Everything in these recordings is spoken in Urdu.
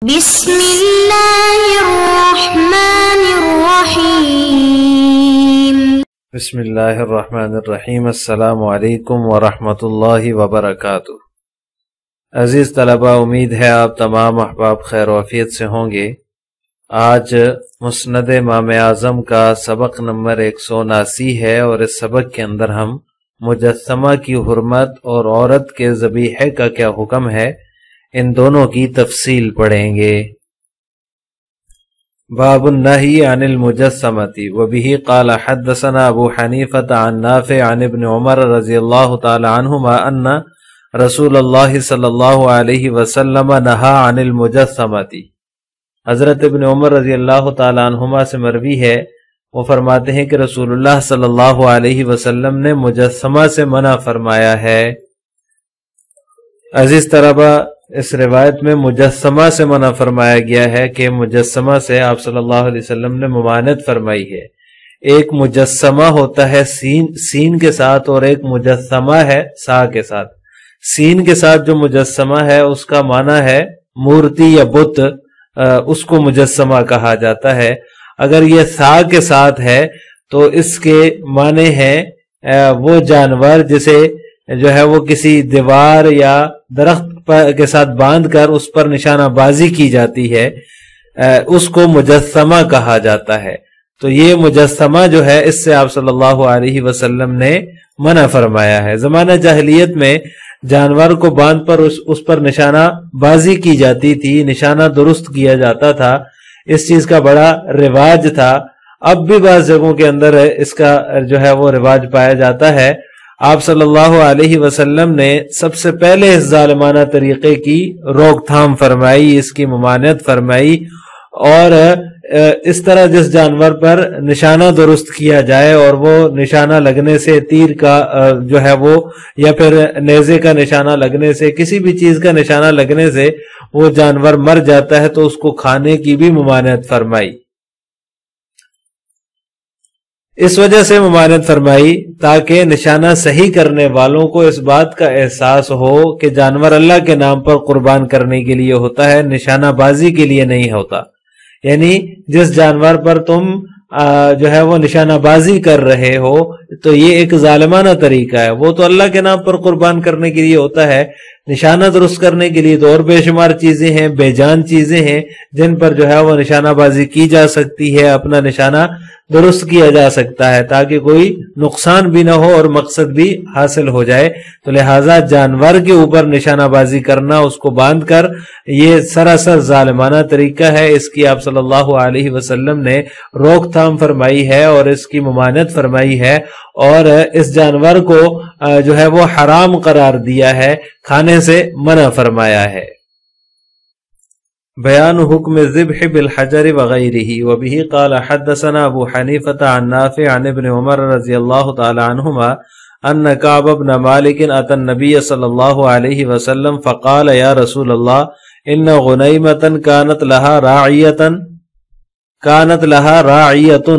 بسم اللہ الرحمن الرحیم۔ بسم اللہ الرحمن الرحیم۔ السلام علیکم ورحمۃ اللہ وبرکاتہ۔ عزیز طلبہ، امید ہے آپ تمام احباب خیر و عافیت سے ہوں گے۔ آج مسند امام اعظم کا سبق نمبر 179 ہے، اور اس سبق کے اندر ہم مجسمہ کی حرمت اور عورت کے ذبیحے کا کیا حکم ہے، ان دونوں کی تفصیل پڑھیں گے۔ باب النہی عن المجسمۃ وبہ قال حدثنا ابو حنیفۃ عن نافع عن ابن عمر رضی اللہ تعالی عنہما ان رسول اللہ صلی اللہ علیہ وسلم نہا عن المجسمۃ۔ حضرت ابن عمر رضی اللہ تعالی عنہما سے مروی ہے، وہ فرماتے ہیں کہ رسول اللہ صلی اللہ علیہ وسلم نے مجسمہ سے منع فرمایا ہے۔ عزیز طلبہ، اس روایت میں مجسمہ سے منع فرمایا گیا ہے کہ مجسمہ سے آپ صلی اللہ علیہ وسلم نے ممانعت فرمائی ہے۔ ایک مجسمہ ہوتا ہے سین کے ساتھ، اور ایک مجسمہ ہے سا کے ساتھ۔ سین کے ساتھ جو مجسمہ ہے اس کا معنی ہے مورتی یا بت، اس کو مجسمہ کہا جاتا ہے۔ اگر یہ سا کے ساتھ ہے تو اس کے معنی ہے وہ جانور جسے جو ہے وہ کسی دیوار یا درخت کے ساتھ باندھ کر اس پر نشانہ بازی کی جاتی ہے، اس کو مجسمہ کہا جاتا ہے۔ تو یہ مجسمہ جو ہے اس سے آپ صلی اللہ علیہ وسلم نے منع فرمایا ہے۔ زمانہ جاہلیت میں جانور کو باندھ پر اس پر نشانہ بازی کی جاتی تھی، نشانہ درست کیا جاتا تھا، اس چیز کا بڑا رواج تھا۔ اب بھی بعض جگہوں کے اندر اس کا جو ہے وہ رواج پایا جاتا ہے۔ آپ صلی اللہ علیہ وسلم نے سب سے پہلے اس ظالمانہ طریقے کی روک تھام فرمائی، اس کی ممانعت فرمائی، اور اس طرح جس جانور پر نشانہ درست کیا جائے اور وہ نشانہ لگنے سے، تیر کا جو ہے وہ یا پھر نیزے کا نشانہ لگنے سے، کسی بھی چیز کا نشانہ لگنے سے وہ جانور مر جاتا ہے، تو اس کو کھانے کی بھی ممانعت فرمائی۔ اس وجہ سے ممانعت فرمائی تاکہ نشانہ صحیح کرنے والوں کو اس بات کا احساس ہو کہ جانور اللہ کے نام پر قربان کرنے کے لیے ہوتا ہے، نشانہ بازی کے لیے نہیں ہوتا۔ یعنی جس جانور پر تم جو ہے وہ نشانہ بازی کر رہے ہو، تو یہ ایک ظالمانہ طریقہ ہے۔ وہ تو اللہ کے نام پر قربان کرنے کے لیے ہوتا ہے، نشانہ درست کرنے کے لیے تو اور بے شمار چیزیں ہیں، بے جان چیزیں ہیں جن پر جو ہے وہ نشانہ بازی کی جا سکتی ہے، اپنا نشانہ درست کیا جا سکتا ہے تاکہ کوئی نقصان بھی نہ ہو اور مقصد بھی حاصل ہو جائے۔ تو لہٰذا جانور کے اوپر نشانہ بازی کرنا، اس کو باندھ کر، یہ سراسر ظالمانہ طریقہ ہے۔ اس کی آپ صلی اللہ علیہ وسلم نے روک تھام فرمائی ہے اور اس کی ممانعت فرمائی ہے، اور اس جانور کو جو ہے وہ حرام قرار دیا ہے، کھانے سے منع فرمایا ہے۔ بیان حکم الذبح بالحجر وغیرہ وبہ قال حدثنا ابو حنیفۃ عن نافع عن ابن عمر رضی اللہ تعالی عنہما ان کعب بن مالک اتى النبی صلی اللہ علیہ وسلم فقال یا رسول اللہ ان غنیمۃ كانت لها راعیۃ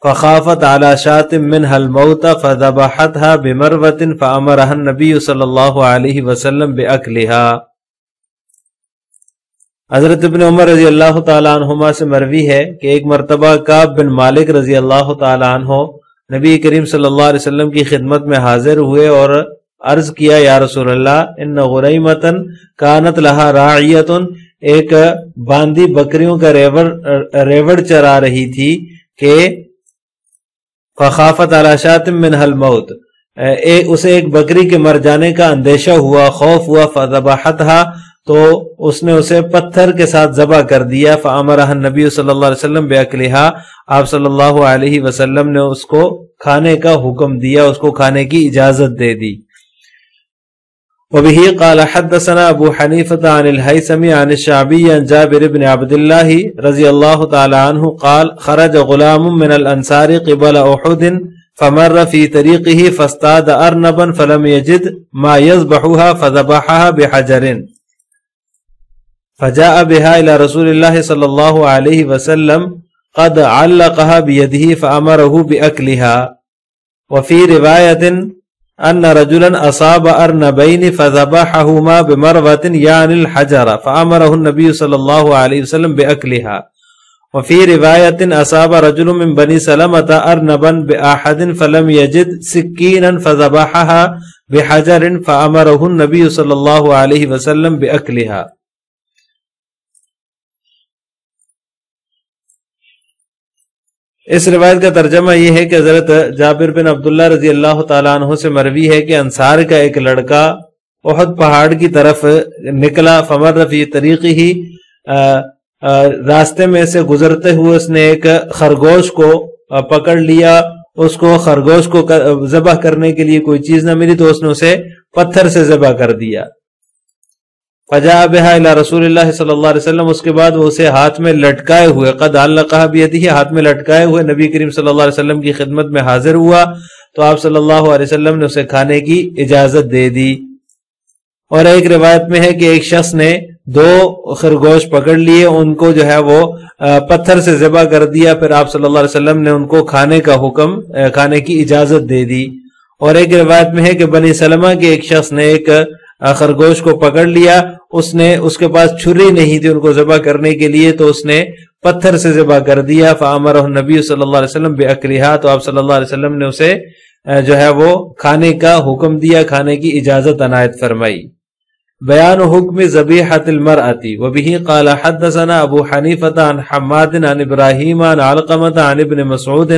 فخافت على شاة منها الموت فذبحتها بمروۃ فامرها النبی صلی اللہ علیہ وسلم باکلها۔ حضرت ابن عمر رضی اللہ تعالیٰ عنہما سے مروی ہے کہ ایک مرتبہ کعب بن مالک رضی اللہ تعالیٰ عنہ نبی کریم صلی اللہ علیہ وسلم کی خدمت میں حاضر ہوئے اور عرض کیا، یا رسول اللہ ان غنیمۃ کانت لها راعیۃ، ایک باندی بکریوں کا ریوڑ چرا رہی تھی کہ فخافت علی شاة منها الموت، اسے ایک بکری کے مر جانے کا اندیشہ ہوا، خوف ہوا، فذبحتها، تو اس نے اسے پتھر کے ساتھ ذبح کر دیا، فامرها النبی صلی اللہ علیہ وسلم باکلها، آپ صلی اللہ علیہ وسلم نے اس کو کھانے کا حکم دیا، اس کو کھانے کی اجازت دے دی۔ وبه قال حدثنا ابو حنیفۃ عن الہیثم عن الشعبی عن جابر بن عبد اللہ رضی اللہ تعالی عنہ قال خرج غلام من الانصار قبل احد فمر في طريقه فاصطاد ارنبا فلم يجد ما يذبحها فذبحها بحجر فجاء بها الى رسول الله صلى الله عليه وسلم قد علقها بيده فامره باكلها۔ وفي روايه ان رجلا اصاب ارنبین فذبحهما بمروة یعنی الحجر فامره النبی صلی اللہ علیہ وسلم باکلها. وفي رواية أصاب رجل من بني سلمة أرنبا بأحد فلم يجد سكينا فذبحها بحجر فأمره النبي صلى الله عليه وسلم بأكلها. اس روایت کا ترجمہ یہ ہے کہ حضرت جابر بن عبداللہ رضی اللہ تعالیٰ عنہ سے مروی ہے کہ انصار کا ایک لڑکا احد پہاڑ کی طرف نکلا، فمر فی طریقہ، راستے میں سے گزرتے ہوئے اس نے ایک خرگوش کو پکڑ لیا، اس کو خرگوش کو ذبح کرنے کے لیے کوئی چیز نہ ملی تو اس نے اسے پتھر سے ذبح کر دیا. فجاء بها الى رسول اللہ صلی اللہ علیہ وسلم، اس کے بعد وہ اسے ہاتھ میں لٹکائے ہوئے، قد علقها بیدہ، ہاتھ میں لٹکائے ہوئے نبی کریم صلی اللہ علیہ وسلم کی خدمت میں حاضر ہوا تو آپ صلی اللہ علیہ وسلم نے اسے کھانے کی اجازت دے دی. اور ایک روایت میں ہے کہ ایک شخص نے 2 خرگوش پکڑ لیے، ان کو جو ہے وہ پتھر سے ذبح کر دیا، پھر آپ صلی اللہ علیہ وسلم نے ان کو کھانے کا حکم، کھانے کی اجازت دے دی. اور ایک روایت میں ہے کہ بنی سلمہ کے ایک شخص نے ایک خرگوش کو پکڑ لیا، اس کے پاس چھری نہیں تھی ان کو ذبح کرنے کے لیے تو اس نے پتھر سے ذبح کر دیا. فامرہ النبی صلی اللہ علیہ وسلم باکلھا، تو آپ صلی اللہ علیہ وسلم نے اسے جو ہے وہ کھانے کا حکم دیا، کھانے کی اجازت عنایت فرمائی. بیان حکم ذبیحۃ المرأۃ وبہ قال حدثنا ابو حنیفۃ عن حماد عن ابراہیم عن علقمۃ عن ابن مسعود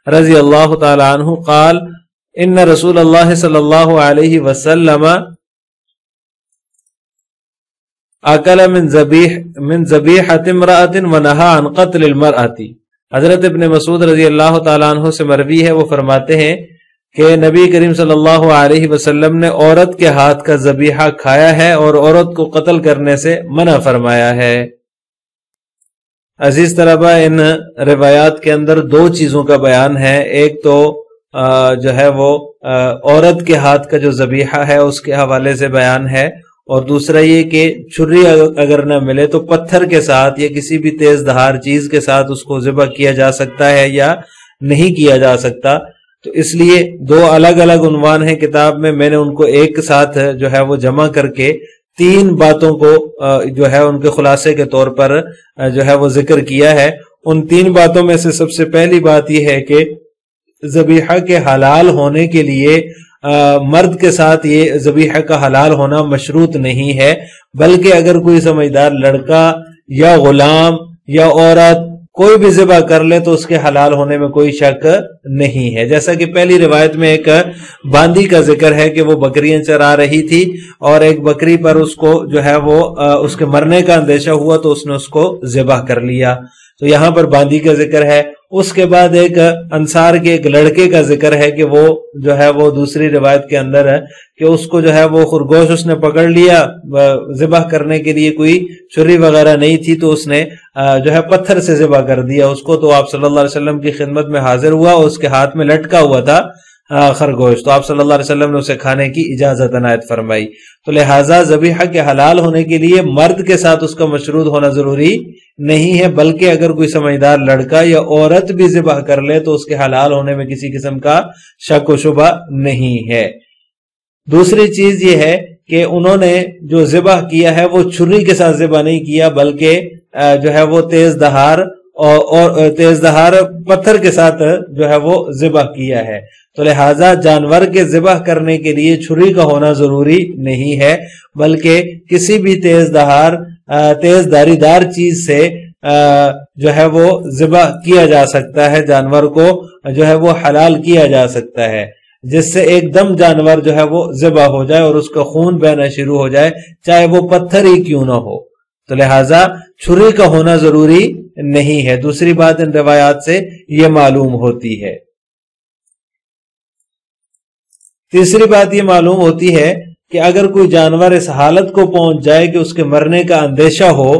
رضی اللہ تعالی عنہ قال ان رسول اللہ صلی اللہ علیہ وسلم اکل من ذبیحۃ امرأۃ ونہا عن قتل المرأۃ. حضرت ابن مسعود رضی اللہ تعالی عنہ سے مروی ہے، وہ فرماتے ہیں کہ نبی کریم صلی اللہ علیہ وسلم نے عورت کے ہاتھ کا ذبیحہ کھایا ہے اور عورت کو قتل کرنے سے منع فرمایا ہے. عزیز طلبہ، ان روایات کے اندر 2 چیزوں کا بیان ہے. ایک تو جو ہے وہ عورت کے ہاتھ کا جو ذبیحہ ہے اس کے حوالے سے بیان ہے، اور دوسرا یہ کہ چھری اگر نہ ملے تو پتھر کے ساتھ یا کسی بھی تیز دھار چیز کے ساتھ اس کو ذبح کیا جا سکتا ہے یا نہیں کیا جا سکتا. تو اس لیے 2 الگ الگ عنوان ہیں کتاب میں، میں نے ان کو ایک ساتھ جو ہے وہ جمع کر کے 3 باتوں کو جو ہے ان کے خلاصے کے طور پر جو ہے وہ ذکر کیا ہے. ان 3 باتوں میں سے سب سے پہلی بات یہ ہے کہ ذبیحہ کے حلال ہونے کے لیے مرد کے ساتھ یہ ذبیحہ کا حلال ہونا مشروط نہیں ہے، بلکہ اگر کوئی سمجھدار لڑکا یا غلام یا عورت کوئی بھی ذبح کر لے تو اس کے حلال ہونے میں کوئی شک نہیں ہے. جیسا کہ پہلی روایت میں ایک باندی کا ذکر ہے کہ وہ بکریاں چرا رہی تھی اور ایک بکری پر اس کو جو ہے وہ اس کے مرنے کا اندیشہ ہوا تو اس نے اس کو ذبح کر لیا. تو یہاں پر باندی کا ذکر ہے. اس کے بعد ایک انصار کے ایک لڑکے کا ذکر ہے کہ وہ جو ہے وہ دوسری روایت کے اندر ہے کہ اس کو جو ہے وہ خرگوش اس نے پکڑ لیا، ذبح کرنے کے لیے کوئی چھری وغیرہ نہیں تھی تو اس نے جو ہے پتھر سے ذبح کر دیا اس کو. تو آپ صلی اللہ علیہ وسلم کی خدمت میں حاضر ہوا اور اس کے ہاتھ میں لٹکا ہوا تھا خرگوش، تو آپ صلی اللہ علیہ وسلم نے اسے کھانے کی اجازت عنایت فرمائی. تو لہٰذا ذبیحہ کے حلال ہونے کے لیے مرد کے ساتھ اس کا مشروط ہونا ضروری نہیں ہے، بلکہ اگر کوئی سمجھدار لڑکا یا عورت بھی ذبح کر لے تو اس کے حلال ہونے میں کسی قسم کا شک و شبہ نہیں ہے. دوسری چیز یہ ہے کہ انہوں نے جو ذبح کیا ہے وہ چھری کے ساتھ ذبح نہیں کیا، بلکہ جو ہے وہ تیز دھار پتھر کے ساتھ جو ہے وہ ذبح کیا ہے. تو لہٰذا جانور کے ذبح کرنے کے لیے چھری کا ہونا ضروری نہیں ہے، بلکہ کسی بھی تیز دھاری دار چیز سے جو ہے وہ ذبح کیا جا سکتا ہے، جانور کو جو ہے وہ حلال کیا جا سکتا ہے، جس سے ایک دم جانور جو ہے وہ ذبح ہو جائے اور اس کا خون بہنا شروع ہو جائے، چاہے وہ پتھر ہی کیوں نہ ہو. تو لہٰذا چھری کا ہونا ضروری نہیں ہے. دوسری بات ان روایات سے یہ معلوم ہوتی ہے. تیسری بات یہ معلوم ہوتی ہے کہ اگر کوئی جانور اس حالت کو پہنچ جائے کہ اس کے مرنے کا اندیشہ ہو،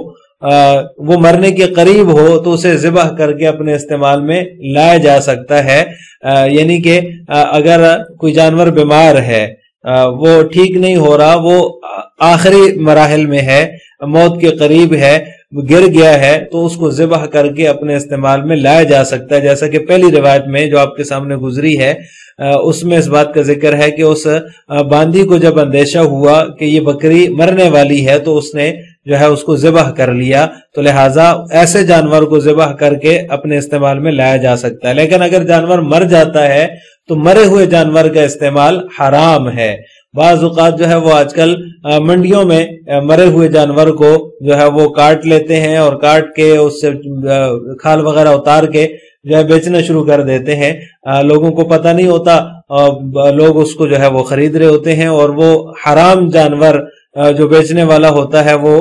وہ مرنے کے قریب ہو، تو اسے ذبح کر کے اپنے استعمال میں لایا جا سکتا ہے. یعنی کہ اگر کوئی جانور بیمار ہے، وہ ٹھیک نہیں ہو رہا، وہ آخری مراحل میں ہے، موت کے قریب ہے، گر گیا ہے تو اس کو ذبح کر کے اپنے استعمال میں لایا جا سکتا ہے، جیسا کہ پہلی روایت میں جو آپ کے سامنے گزری ہے اس میں اس بات کا ذکر ہے کہ اس باندی کو جب اندیشہ ہوا کہ یہ بکری مرنے والی ہے تو اس نے جو ہے اس کو ذبح کر لیا، تو لہٰذا ایسے جانور کو ذبح کر کے اپنے استعمال میں لایا جا سکتا ہے۔ لیکن اگر جانور مر جاتا ہے تو مرے ہوئے جانور کا استعمال حرام ہے۔ بعض اوقات جو ہے وہ آج کل منڈیوں میں مرے ہوئے جانور کو جو ہے وہ کاٹ لیتے ہیں اور کاٹ کے اس سے کھال وغیرہ اتار کے جو ہے بیچنا شروع کر دیتے ہیں، لوگوں کو پتہ نہیں ہوتا، لوگ اس کو جو ہے وہ خرید رہے ہوتے ہیں اور وہ حرام جانور جو بیچنے والا ہوتا ہے وہ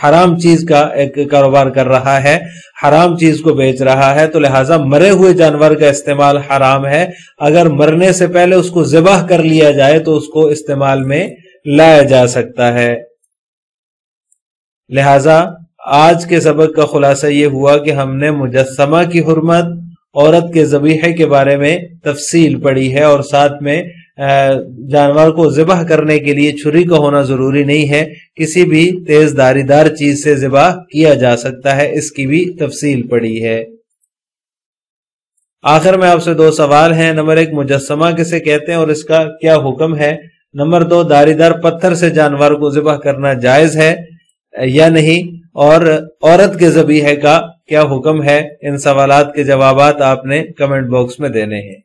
حرام چیز کا ایک کاروبار کر رہا ہے، حرام چیز کو بیچ رہا ہے، تو لہٰذا مرے ہوئے جانور کا استعمال حرام ہے۔ اگر مرنے سے پہلے اس کو ذبح کر لیا جائے تو اس کو استعمال میں لایا جا سکتا ہے۔ لہٰذا آج کے سبق کا خلاصہ یہ ہوا کہ ہم نے مجسمہ کی حرمت، عورت کے ذبیحے کے بارے میں تفصیل پڑھی ہے، اور ساتھ میں جانور کو ذبح کرنے کے لیے چھری کا ہونا ضروری نہیں ہے، کسی بھی تیز دھاری دار چیز سے ذبح کیا جا سکتا ہے، اس کی بھی تفصیل پڑھی ہے۔ آخر میں آپ سے 2 سوال ہیں۔ نمبر 1، مجسمہ کسے کہتے ہیں اور اس کا کیا حکم ہے؟ نمبر 2، دھاری دار پتھر سے جانور کو ذبح کرنا جائز ہے یا نہیں؟ اور عورت کے ذبیحے کا کیا حکم ہے؟ ان سوالات کے جوابات آپ نے کمنٹ باکس میں دینے ہیں۔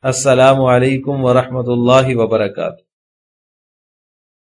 السلام علیکم ورحمۃ اللہ وبرکاتہ۔